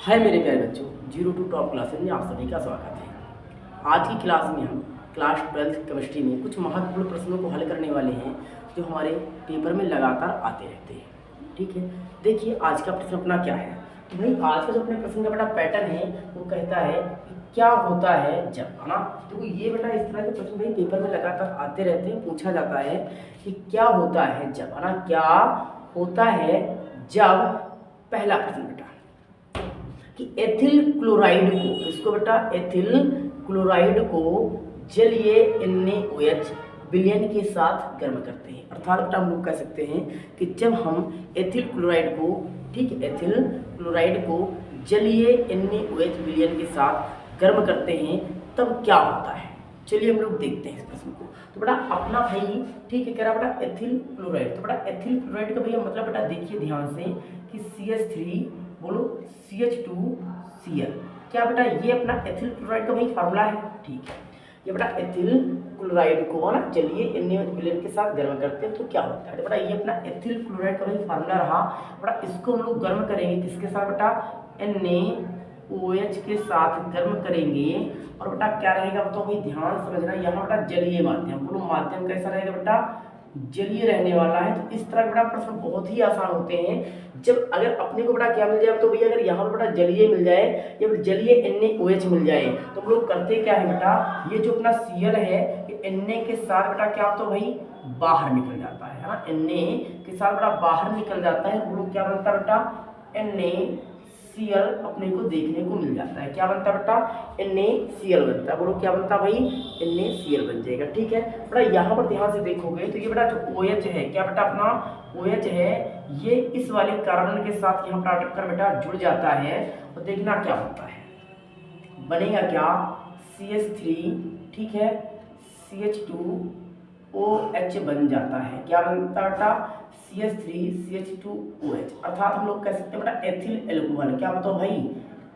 हाय मेरे प्यारे बच्चों, जीरो टू टॉप क्लासेस में आप सभी का स्वागत है। आज की क्लास में हम क्लास 12th केमिस्ट्री में कुछ महत्वपूर्ण प्रश्नों को हल करने वाले हैं जो हमारे पेपर में लगातार आते रहते हैं। ठीक है, देखिए आज का प्रश्न अपना क्या है। तो भाई आज का जो अपने प्रश्न का बड़ा पैटर्न है वो कहता है कि क्या होता है जब, है ना। देखो ये बेटा इस तरह के प्रश्न भाई पेपर में लगातार आते रहते हैं, पूछा जाता है कि क्या होता है जब, है ना, क्या होता है जब। पहला प्रश्न बेटा कि एथिल क्लोराइड को, इसको बेटा एथिल क्लोराइड को जलीय NaOH विलयन के साथ गर्म करते हैं। अर्थात बेटा हम लोग कह सकते हैं कि जब हम एथिल क्लोराइड को, ठीक है, एथिल क्लोराइड को जलीय NaOH विलयन के साथ गर्म करते हैं तब क्या होता है। चलिए हम लोग देखते हैं इस प्रश्न को। तो बेटा अपना भाई, ठीक है, कह रहा बेटा एथिल क्लोराइड। तो बेटा एथिल क्लोराइड का भैया मतलब बेटा देखिए ध्यान से कि CH3 बोलो CH2Cl। क्या बेटा ये अपना एथिल क्लोराइड का भाई फार्मूला है। ठीक है, ये बेटा एथिल क्लोराइड को ना चलिए NaOH विलयन के साथ गर्म करते हैं तो क्या होता है। तो बेटा ये अपना एथिल क्लोराइड का भाई फार्मूला रहा। बेटा इसको हम लोग गर्म करेंगे किसके साथ बेटा, NaOH के साथ गर्म करेंगे। और बेटा क्या रहेगा तो भाई ध्यान समझना, यहाँ बेटा जलीय माध्यम, बोलो माध्यम कैसा रहेगा बेटा, जलीय रहने वाला है। तो इस तरह के बेटा प्रश्न बहुत ही आसान होते हैं जब अगर अपने को बेटा क्या मिल जाए। तो भैया अगर यहाँ पर बेटा जलीय मिल जाए या फिर जलीय NaOH मिल जाए तो हम लोग करते क्या है बेटा, ये जो अपना Cl है ये Na के साथ बेटा क्या तो भाई बाहर निकल जाता है ना, Na के साथ बेटा बाहर निकल जाता है। हम लोग क्या बनता है बेटा, NaCl अपने को देखने को मिल जाता है। क्या बनता है बेटा, NaCl बनता है। बोलो क्या बनता है भाई, NaCl बन जाएगा। ठीक है बेटा, यहाँ पर ध्यान से देखोगे तो ये बेटा जो OH है, क्या बेटा अपना OH है, ये इस वाले कार्बन के साथ यहाँ पर अटक कर बेटा जुड़ जाता है। और देखना क्या होता है, बनेगा क्या, CH3, ठीक है, CH2OH बन जाता है। क्या बनता है बेटा, CH3CH2OH। अर्थात हम लोग कह सकते हैं बेटा एथिल एल्कोहल। क्या बताओ भाई,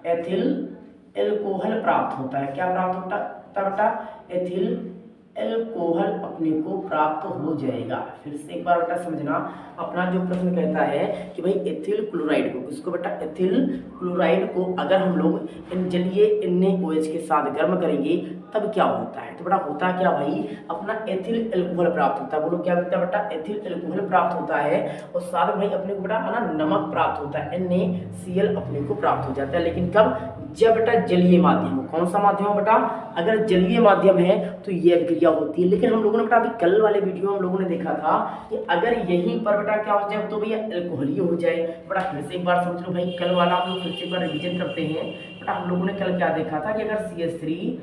एथिल एल्कोहल प्राप्त होता है। क्या प्राप्त होता है बेटा, एथिल एल्कोहल अपने को प्राप्त हो जाएगा। फिर से एक बार बेटा समझना, अपना जो प्रश्न कहता है कि भाई एथिल क्लोराइड को, किसको बेटा, एथिल क्लोराइड को अगर हम लोग जलीय NaOH के साथ गर्म करेंगे तब क्या होता है। तो बेटा होता क्या भाई, अपना एथिल एल्कोहल प्राप्त होता है। बोलो क्या होता है बेटा, एथिल एल्कोहल प्राप्त होता है। और साथ में भाई अपने को बेटा है ना नमक प्राप्त होता है, NaCl अपने को प्राप्त हो जाता है। लेकिन कब, जब बेटा जलीय माध्यम हो। कौन सा माध्यम हो बेटा, अगर जलीय माध्यम है तो ये अभिक्रिया होती है। लेकिन हम लोगों ने बेटा अभी कल वाले वीडियो में हम लोगों ने देखा था कि अगर यहीं पर बेटा क्या हो जाए तो भैया एल्कोहलीय हो जाए। बेटा फिर से एक बार समझ लो भाई, कल वाला हम लोग फिर से एक बार रिवीजन करते हैं। बेटा हम लोगों ने कल क्या देखा था कि अगर CH3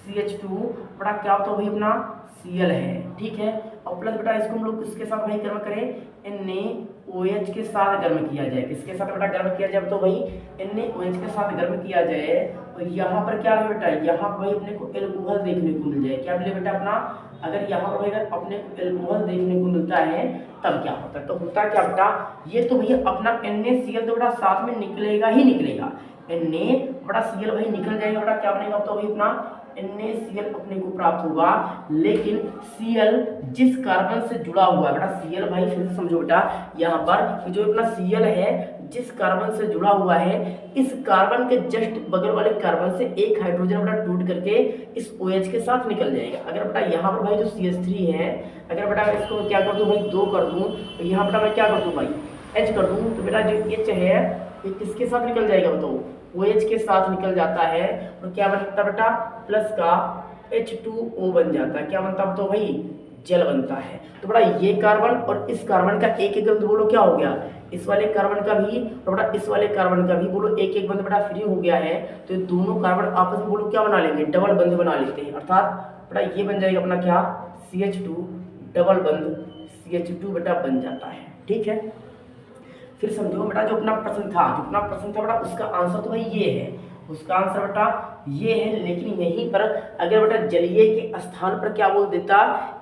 CH2 बेटा क्या होता है भाई अपना Cl है, ठीक है, और प्लस बेटा इसको हम लोग किसके साथ भाई गर्म करें, NaOH के साथ गर्म किया जाए। किसके साथ बेटा गर्म किया जाए तो भाई NaOH के साथ गर्म किया जाए। और यहाँ पर क्या है बेटा, यहाँ पर भाई अपने को एल्कोहल देखने को मिल जाए। क्या मिले बेटा अपना, अगर यहाँ पर भाई अगर अपने को एल्कोहल देखने को मिलता है तब क्या होता है। तो होता क्या बेटा, ये तो भैया अपना NaCl तो बेटा साथ में निकलेगा ही निकलेगा। NaCl भाई निकल जाएगा बेटा, क्या बनेगा तो भाई अपना NaCl अपने को प्राप्त होगा। लेकिन Cl जिस कार्बन से जुड़ा हुआ है बेटा, Cl भाई फिर से समझो बेटा, यहाँ पर जो अपना Cl है जिस कार्बन से जुड़ा हुआ है, इस कार्बन के जस्ट बगल वाले कार्बन से एक हाइड्रोजन बेटा टूट करके इस OH के साथ निकल जाएगा। अगर बेटा यहाँ पर भाई जो CH3 है, अगर बेटा मैं इसको क्या कर दूँ भाई 2 कर दूँ, तो यहाँ बेटा मैं क्या कर दूँ भाई H कर दूँ, तो बेटा जो H है ये किसके साथ निकल जाएगा बताओ, OH के साथ निकल जाता है। और क्या बनता बेटा, प्लस का H2O बन जाता है। क्या बनता है तो भाई जल बनता है। तो बेटा ये कार्बन और इस कार्बन का एक एक बंद बोलो क्या हो गया, इस वाले कार्बन का भी और बेटा इस वाले कार्बन का भी बोलो एक एक बंद बेटा फ्री हो गया है। तो ये दोनों कार्बन आपस में बोलो क्या बना लेंगे, डबल बंद बना लेते हैं। अर्थात बेटा ये बन जाएगा अपना क्या, CH2 डबल बंद CH2 बेटा बन जाता है। ठीक है, फिर समझो बेटा जो अपना प्रश्न था बेटा उसका आंसर तो भाई ये है, उसका आंसर बेटा ये है। लेकिन यहीं पर अगर बेटा जलीय के स्थान पर क्या बोल देता,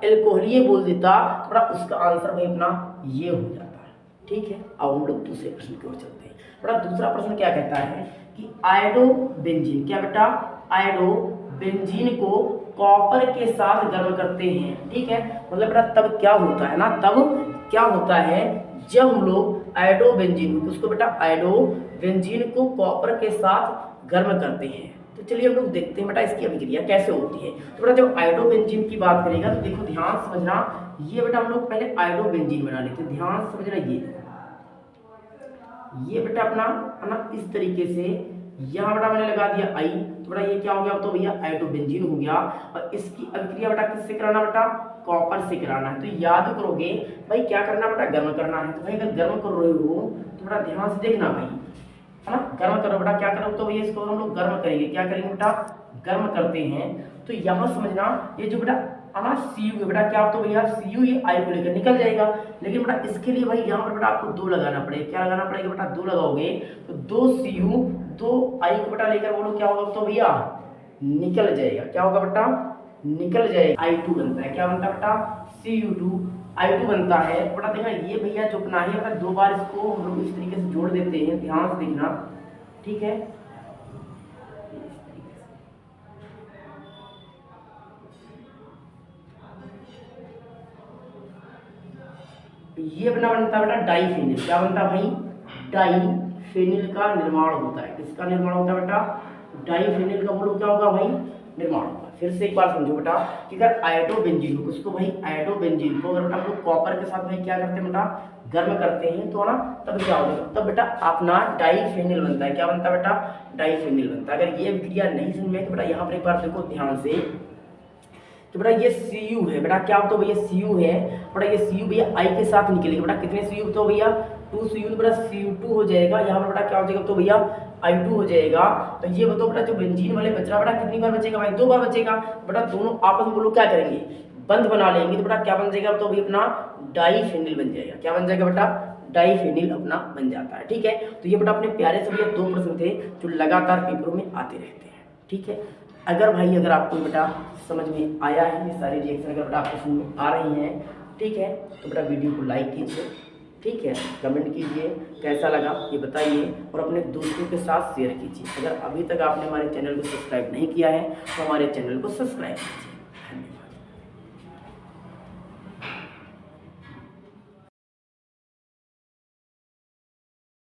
एल्कोहलीय बोल देता, तो बेटा उसका आंसर भाई अपना ये हो जाता है। ठीक है, अब हम लोग दूसरे प्रश्न की ओर चलते हैं। बेटा दूसरा प्रश्न क्या कहता है कि आयोडोबेंजीन, क्या बेटा, आयोडोबेंजीन को कॉपर के साथ गर्म करते हैं। ठीक है, मतलब बेटा तब क्या होता है ना, तब क्या होता है जब हम लोग आयोडोबेंजीन को, उसको बेटा आयोडोबेंजीन को कॉपर के साथ गर्म करते हैं। तो चलिए हम लोग देखते हैं बेटा इसकी अभिक्रिया कैसे होती है। तो बेटा जब आयोडोबेंजीन की बात करेगा तो देखो ध्यान समझना, ये बेटा हम लोग पहले आयोडोबेंजीन बना लेते हैं, ध्यान समझना। ये बेटा अपना है ना इस तरीके से यहाँ बेटा मैंने लगा दिया आई, तो बेटा ये क्या हो गया, तो भैया आयोडोबेंजीन हो गया। और इसकी अभिक्रिया बेटा किससे कराना, बेटा कॉपर से कराना है। तो याद करोगे भाई क्या करना बेटा, गर्म करना है। तो भाई अगर गर्म कर रहे हो तो बेटा ध्यान से देखना भाई, है ना, गर्म करो बेटा, क्या करो, तो भैया इसको हम लोग गर्म करेंगे, क्या करेंगे बेटा, गर्म करते हैं। तो यहाँ समझना ये जो बेटा है सीयू है बेटा, क्या तो भैया सीयू ये आई को लेकर निकल जाएगा। लेकिन बेटा इसके लिए भाई यहाँ पर बेटा आपको 2 लगाना पड़ेगा, क्या लगाना पड़ेगा बेटा, 2 लगाओगे तो 2 सीयू 2 आई को बेटा लेकर बोलो क्या होगा, तो भैया निकल जाएगा, क्या होगा बेटा, निकल जाएगा, I2 बनता है, क्या बनता है बेटा, CU2 I2 बनता है। बेटा देखना ये भैया जो अपना है बेटा 2 बार इसको हम लोग इस तरीके से जोड़ देते हैं, ध्यान से देखना, ठीक है। ये अपना बनता है बेटा डाइफेनिल, क्या बनता है भाई, डाइफेनिल का निर्माण होता है। किसका निर्माण होता है बेटा, डाइफेनिल का बोलो क्या होगा भाई, निर्माण होगा। फिर से एक बार समझो बेटा कि अगर आयोडोबेंजीन को, उसको भाई आयोडोबेंजीन को अगर बेटा हम लोग कॉपर के साथ भाई क्या करते हैं बेटा, गर्म करते हैं, तो ना तब क्या होगा, तब बेटा अपना डाइफेनिल बनता है, क्या बनता है बेटा, डाइफेनिल बनता है। अगर ये विक्रिया नहीं समझ में तो बेटा यहाँ पर एक बार देखो ध्यान से, तो बेटा ये Cu है बेटा, क्या तो भैया Cu है बेटा, ये Cu भैया I के साथ निकलेगा बेटा, कितने Cu, तो भैया 2 Cu तो बेटा Cu2 हो जाएगा, यहाँ पर बेटा क्या हो जाएगा, तो भैया I2 हो जाएगा। तो ये बताओ बेटा जो बेंजीन वाले बच रहा बेटा कितनी बार बचेगा भाई, 2 बार बचेगा। बेटा दोनों आपस में बोलो क्या करेंगे, बंध बना लेंगे, तो बेटा क्या बन जाएगा, तो भैया अपना डाइफेनिल बन जाएगा, क्या बन जाएगा बेटा, डाइफेनिल अपना बन जाता है, ठीक है। तो ये बेटा अपने प्यारे से भैया 2 प्रश्न थे जो लगातार पेपरों में आते रहते हैं, ठीक है। अगर भाई अगर आपको बेटा समझ में आया है, ये सारे रिएक्शन अगर बेटा आपको समझ में आ रही हैं, ठीक है, तो बेटा वीडियो को लाइक कीजिए, ठीक है, कमेंट कीजिए कैसा लगा ये बताइए, और अपने दोस्तों के साथ शेयर कीजिए। अगर अभी तक आपने हमारे चैनल को सब्सक्राइब नहीं किया है तो हमारे चैनल को सब्सक्राइब कीजिए।